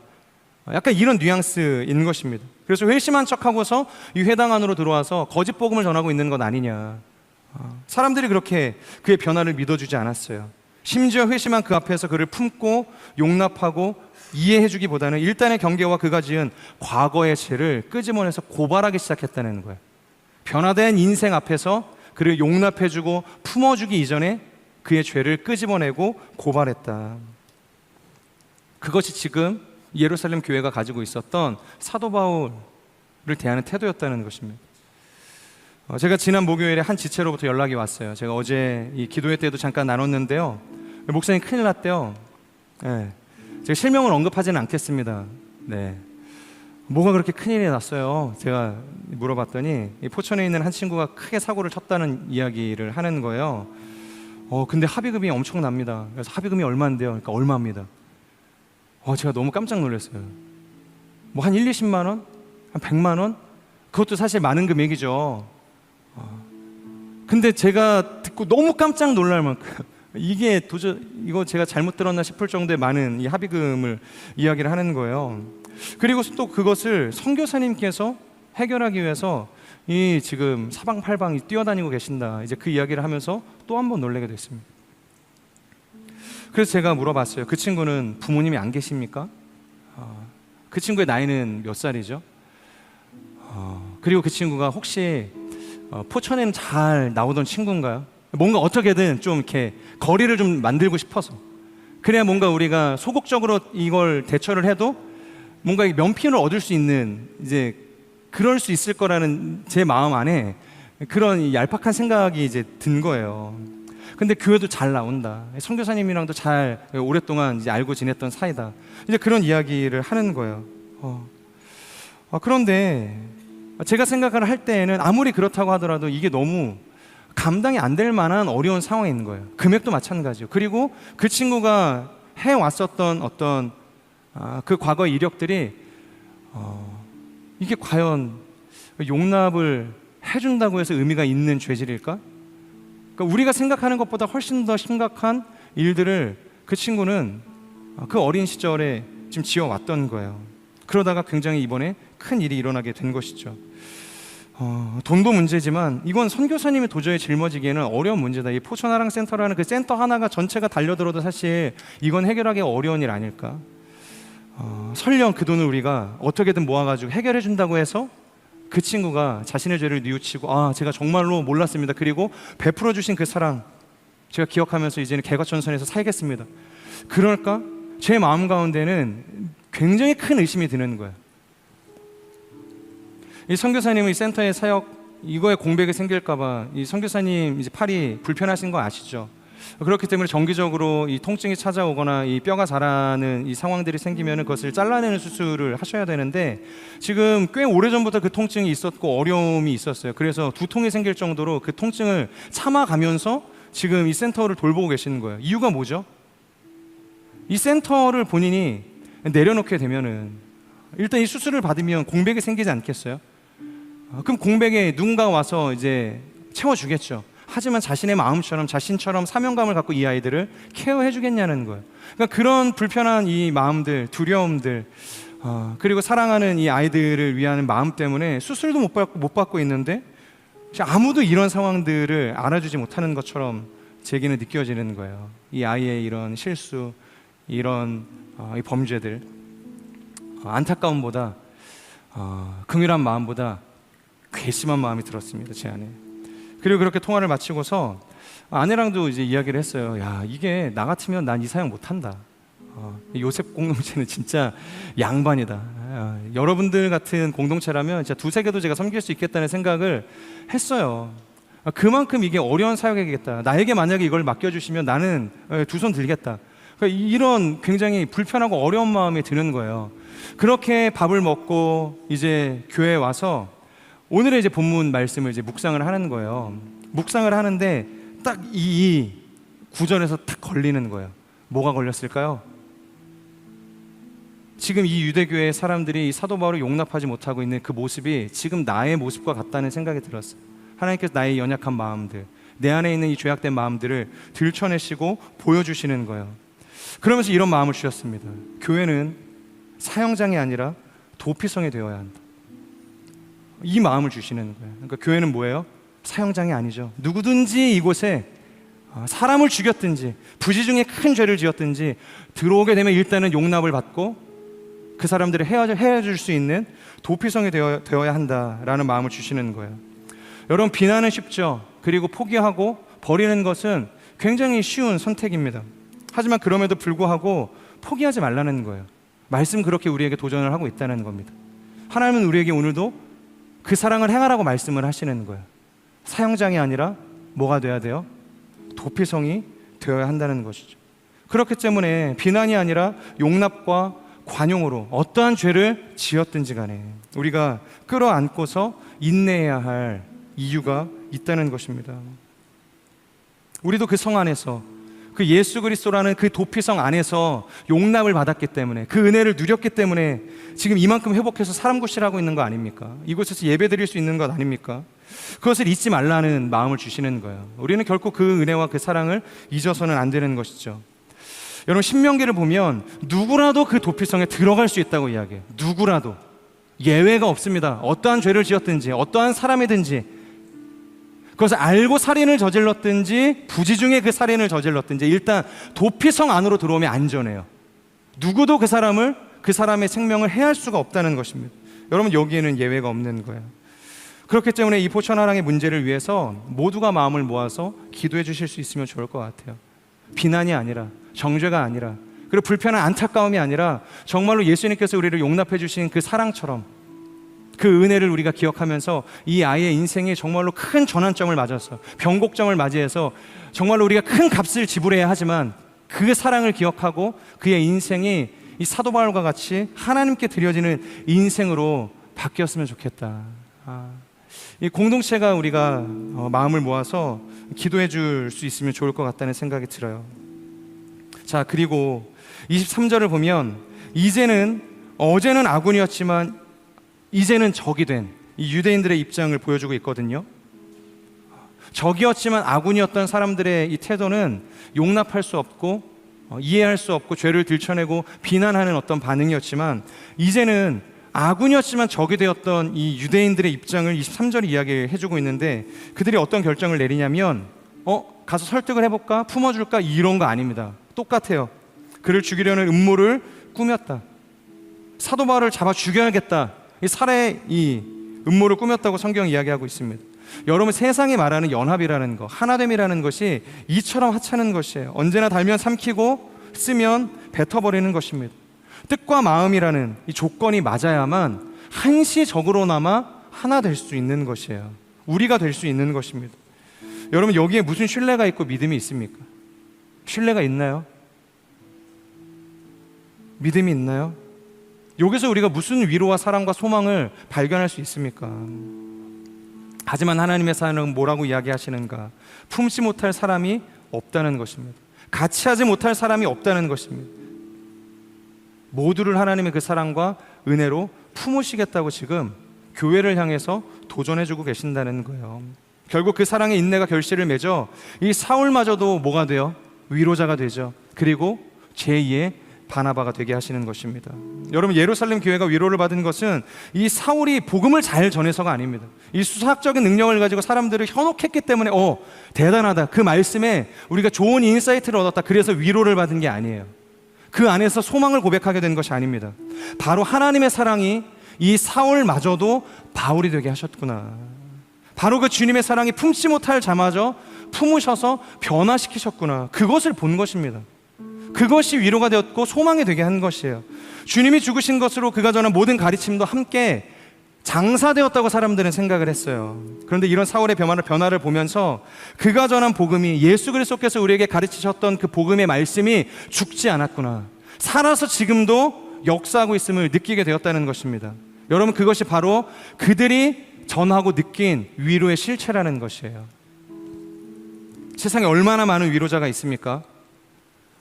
약간 이런 뉘앙스인 것입니다. 그래서 회심한 척하고서 이 회당 안으로 들어와서 거짓 복음을 전하고 있는 것 아니냐. 사람들이 그렇게 그의 변화를 믿어주지 않았어요. 심지어 회심한 그 앞에서 그를 품고 용납하고 이해해주기보다는 일단의 경계와 그가 지은 과거의 죄를 끄집어내서 고발하기 시작했다는 거예요. 변화된 인생 앞에서 그를 용납해주고 품어주기 이전에 그의 죄를 끄집어내고 고발했다. 그것이 지금 예루살렘 교회가 가지고 있었던 사도 바울을 대하는 태도였다는 것입니다. 제가 지난 목요일에 한 지체로부터 연락이 왔어요. 제가 어제 이 기도회 때도 잠깐 나눴는데요. 목사님 큰일 났대요. 네. 제가 실명을 언급하지는 않겠습니다. 네. 뭐가 그렇게 큰일이 났어요? 제가 물어봤더니 이 포천에 있는 한 친구가 크게 사고를 쳤다는 이야기를 하는 거예요. 근데 합의금이 엄청납니다. 그래서 합의금이 얼마인데요? 그러니까 얼마입니다. 제가 너무 깜짝 놀랐어요. 뭐 한 1, 20만 원? 한 100만 원? 그것도 사실 많은 금액이죠. 근데 제가 듣고 너무 깜짝 놀랄 만큼 이게 이거 제가 잘못 들었나 싶을 정도의 많은 이 합의금을 이야기를 하는 거예요. 그리고 또 그것을 선교사님께서 해결하기 위해서 이 지금 사방팔방이 뛰어다니고 계신다, 이제 그 이야기를 하면서 또 한 번 놀라게 됐습니다. 그래서 제가 물어봤어요. 그 친구는 부모님이 안 계십니까? 그 친구의 나이는 몇 살이죠? 그리고 그 친구가 혹시 포천에는 잘 나오던 친구인가요? 뭔가 어떻게든 좀 이렇게 거리를 좀 만들고 싶어서, 그래야 뭔가 우리가 소극적으로 이걸 대처를 해도 뭔가 면피를 얻을 수 있는, 이제 그럴 수 있을 거라는 제 마음 안에 그런 얄팍한 생각이 이제 든 거예요. 근데 교회도 잘 나온다, 선교사님이랑도 잘 오랫동안 이제 알고 지냈던 사이다, 이제 그런 이야기를 하는 거예요. 그런데 제가 생각을 할 때에는 아무리 그렇다고 하더라도 이게 너무 감당이 안 될 만한 어려운 상황에 있는 거예요. 금액도 마찬가지요. 그리고 그 친구가 해왔었던 어떤 그 과거의 이력들이 이게 과연 용납을 해준다고 해서 의미가 있는 죄질일까? 그러니까 우리가 생각하는 것보다 훨씬 더 심각한 일들을 그 친구는 그 어린 시절에 지금 지어왔던 거예요. 그러다가 굉장히 이번에 큰 일이 일어나게 된 것이죠. 돈도 문제지만 이건 선교사님이 도저히 짊어지기에는 어려운 문제다. 이 포천하랑센터라는 그 센터 하나가 전체가 달려들어도 사실 이건 해결하기가 어려운 일 아닐까. 설령 그 돈을 우리가 어떻게든 모아가지고 해결해 준다고 해서 그 친구가 자신의 죄를 뉘우치고 제가 정말로 몰랐습니다. 그리고 베풀어 주신 그 사랑 제가 기억하면서 이제는 개과천선해서 살겠습니다. 그럴까? 제 마음 가운데는 굉장히 큰 의심이 드는 거예요. 이 선교사님은 이 센터의 사역 이거에 공백이 생길까봐 이 선교사님 이제 팔이 불편하신 거 아시죠? 그렇기 때문에 정기적으로 이 통증이 찾아오거나 이 뼈가 자라는 이 상황들이 생기면 그것을 잘라내는 수술을 하셔야 되는데 지금 꽤 오래전부터 그 통증이 있었고 어려움이 있었어요. 그래서 두통이 생길 정도로 그 통증을 참아가면서 지금 이 센터를 돌보고 계시는 거예요. 이유가 뭐죠? 이 센터를 본인이 내려놓게 되면은 일단 이 수술을 받으면 공백이 생기지 않겠어요? 그럼 공백에 누군가 와서 이제 채워주겠죠. 하지만 자신의 마음처럼 자신처럼 사명감을 갖고 이 아이들을 케어해 주겠냐는 거예요. 그러니까 그런 불편한 이 마음들, 두려움들, 그리고 사랑하는 이 아이들을 위한 마음 때문에 수술도 못 받고 있는데 아무도 이런 상황들을 알아주지 못하는 것처럼 제게는 느껴지는 거예요. 이 아이의 이런 실수, 이런 이 범죄들, 안타까움보다 긍휼한 마음보다 괘씸한 마음이 들었습니다, 제 안에. 그리고 그렇게 통화를 마치고서 아내랑도 이제 이야기를 했어요. 야, 이게 나 같으면 난 이 사역 못한다. 요셉 공동체는 진짜 양반이다. 여러분들 같은 공동체라면 진짜 두세 개도 제가 섬길 수 있겠다는 생각을 했어요. 그만큼 이게 어려운 사역이겠다. 나에게 만약에 이걸 맡겨주시면 나는 두 손 들겠다. 그러니까 이런 굉장히 불편하고 어려운 마음이 드는 거예요. 그렇게 밥을 먹고 이제 교회에 와서 오늘의 이제 본문 말씀을 이제 묵상을 하는 거예요. 묵상을 하는데 딱 이 구절에서 딱 걸리는 거예요. 뭐가 걸렸을까요? 지금 이 유대교회 사람들이 사도 바울을 용납하지 못하고 있는 그 모습이 지금 나의 모습과 같다는 생각이 들었어요. 하나님께서 나의 연약한 마음들, 내 안에 있는 이 죄악된 마음들을 들춰내시고 보여주시는 거예요. 그러면서 이런 마음을 주셨습니다. 교회는 사형장이 아니라 도피성이 되어야 한다. 이 마음을 주시는 거예요. 그러니까 교회는 뭐예요? 사형장이 아니죠. 누구든지 이곳에 사람을 죽였든지 부지 중에 큰 죄를 지었든지 들어오게 되면 일단은 용납을 받고 그 사람들을 헤어줄 수 있는 도피성이 되어야 한다라는 마음을 주시는 거예요. 여러분, 비난은 쉽죠. 그리고 포기하고 버리는 것은 굉장히 쉬운 선택입니다. 하지만 그럼에도 불구하고 포기하지 말라는 거예요. 말씀 그렇게 우리에게 도전을 하고 있다는 겁니다. 하나님은 우리에게 오늘도 그 사랑을 행하라고 말씀을 하시는 거예요. 사형장이 아니라 뭐가 돼야 돼요? 도피성이 되어야 한다는 것이죠. 그렇기 때문에 비난이 아니라 용납과 관용으로 어떠한 죄를 지었든지 간에 우리가 끌어안고서 인내해야 할 이유가 있다는 것입니다. 우리도 그 성 안에서 그 예수 그리스도라는 그 도피성 안에서 용납을 받았기 때문에 그 은혜를 누렸기 때문에 지금 이만큼 회복해서 사람 구실하고 있는 거 아닙니까? 이곳에서 예배 드릴 수 있는 것 아닙니까? 그것을 잊지 말라는 마음을 주시는 거예요. 우리는 결코 그 은혜와 그 사랑을 잊어서는 안 되는 것이죠. 여러분, 신명기를 보면 누구라도 그 도피성에 들어갈 수 있다고 이야기해요. 누구라도. 예외가 없습니다. 어떠한 죄를 지었든지 어떠한 사람이든지 그것을 알고 살인을 저질렀든지 부지 중에 그 살인을 저질렀든지 일단 도피성 안으로 들어오면 안전해요. 누구도 그 사람의 생명을 해할 수가 없다는 것입니다. 여러분, 여기에는 예외가 없는 거예요. 그렇기 때문에 이 포천하랑의 문제를 위해서 모두가 마음을 모아서 기도해 주실 수 있으면 좋을 것 같아요. 비난이 아니라, 정죄가 아니라, 그리고 불편한 안타까움이 아니라 정말로 예수님께서 우리를 용납해 주신 그 사랑처럼 그 은혜를 우리가 기억하면서 이 아이의 인생에 정말로 큰 전환점을 맞아서 변곡점을 맞이해서 정말로 우리가 큰 값을 지불해야 하지만 그 사랑을 기억하고 그의 인생이 이 사도 바울과 같이 하나님께 드려지는 인생으로 바뀌었으면 좋겠다. 이 공동체가 우리가 마음을 모아서 기도해 줄 수 있으면 좋을 것 같다는 생각이 들어요. 자, 그리고 23절을 보면 이제는 어제는 아군이었지만 이제는 적이 된 이 유대인들의 입장을 보여주고 있거든요. 적이었지만 아군이었던 사람들의 이 태도는 용납할 수 없고 이해할 수 없고 죄를 들춰내고 비난하는 어떤 반응이었지만 이제는 아군이었지만 적이 되었던 이 유대인들의 입장을 23절이 이야기해주고 있는데, 그들이 어떤 결정을 내리냐면 가서 설득을 해볼까? 품어줄까? 이런 거 아닙니다. 똑같아요. 그를 죽이려는 음모를 꾸몄다. 사도 바울을 잡아 죽여야겠다, 이 살해의 이 음모를 꾸몄다고 성경이 이야기하고 있습니다. 여러분, 세상이 말하는 연합이라는 거, 하나됨이라는 것이 이처럼 하찮은 것이에요. 언제나 달면 삼키고 쓰면 뱉어버리는 것입니다. 뜻과 마음이라는 이 조건이 맞아야만 한시적으로나마 하나 될 수 있는 것이에요. 우리가 될 수 있는 것입니다. 여러분, 여기에 무슨 신뢰가 있고 믿음이 있습니까? 신뢰가 있나요? 믿음이 있나요? 여기서 우리가 무슨 위로와 사랑과 소망을 발견할 수 있습니까? 하지만 하나님의 사랑은 뭐라고 이야기하시는가? 품지 못할 사람이 없다는 것입니다. 같이 하지 못할 사람이 없다는 것입니다. 모두를 하나님의 그 사랑과 은혜로 품으시겠다고 지금 교회를 향해서 도전해주고 계신다는 거예요. 결국 그 사랑의 인내가 결실을 맺어 이 사울마저도 뭐가 돼요? 위로자가 되죠. 그리고 제2의 바나바가 되게 하시는 것입니다. 여러분, 예루살렘 교회가 위로를 받은 것은 이 사울이 복음을 잘 전해서가 아닙니다. 이 수학적인 능력을 가지고 사람들을 현혹했기 때문에 대단하다, 그 말씀에 우리가 좋은 인사이트를 얻었다, 그래서 위로를 받은 게 아니에요. 그 안에서 소망을 고백하게 된 것이 아닙니다. 바로 하나님의 사랑이 이 사울마저도 바울이 되게 하셨구나. 바로 그 주님의 사랑이 품지 못할 자마저 품으셔서 변화시키셨구나. 그것을 본 것입니다. 그것이 위로가 되었고 소망이 되게 한 것이에요. 주님이 죽으신 것으로 그가 전한 모든 가르침도 함께 장사되었다고 사람들은 생각을 했어요. 그런데 이런 사울의 변화를 보면서 그가 전한 복음이, 예수 그리스도께서 우리에게 가르치셨던 그 복음의 말씀이 죽지 않았구나, 살아서 지금도 역사하고 있음을 느끼게 되었다는 것입니다. 여러분, 그것이 바로 그들이 전하고 느낀 위로의 실체라는 것이에요. 세상에 얼마나 많은 위로자가 있습니까?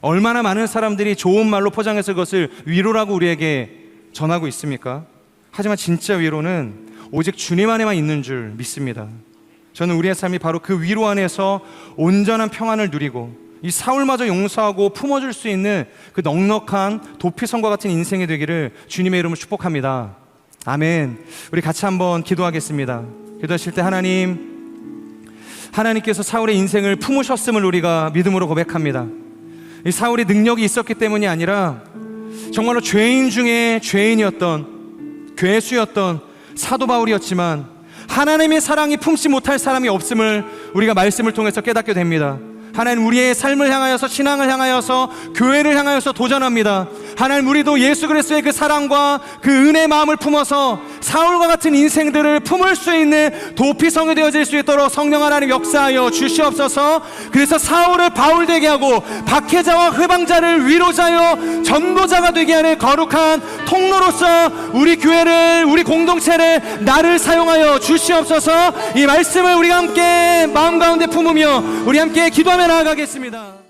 얼마나 많은 사람들이 좋은 말로 포장해서 그것을 위로라고 우리에게 전하고 있습니까? 하지만 진짜 위로는 오직 주님 안에만 있는 줄 믿습니다. 저는 우리의 삶이 바로 그 위로 안에서 온전한 평안을 누리고 이 사울마저 용서하고 품어줄 수 있는 그 넉넉한 도피성과 같은 인생이 되기를 주님의 이름으로 축복합니다. 아멘. 우리 같이 한번 기도하겠습니다. 기도하실 때 하나님께서 사울의 인생을 품으셨음을 우리가 믿음으로 고백합니다. 이 사울이 능력이 있었기 때문이 아니라 정말로 죄인 중에 죄인이었던, 괴수였던 사도 바울이었지만 하나님의 사랑이 품지 못할 사람이 없음을 우리가 말씀을 통해서 깨닫게 됩니다. 하나님, 우리의 삶을 향하여서, 신앙을 향하여서, 교회를 향하여서 도전합니다. 하나님, 우리도 예수 그리스도의 그 사랑과 그 은혜의 마음을 품어서 사울과 같은 인생들을 품을 수 있는 도피성이 되어질 수 있도록 성령 하나님 역사하여 주시옵소서. 그래서 사울을 바울 되게 하고 박해자와 회방자를 위로자여 전도자가 되게 하는 거룩한 통로로서 우리 교회를, 우리 공동체를, 나를 사용하여 주시옵소서. 이 말씀을 우리가 함께 마음 가운데 품으며 우리 함께 기도하며 나아가겠습니다.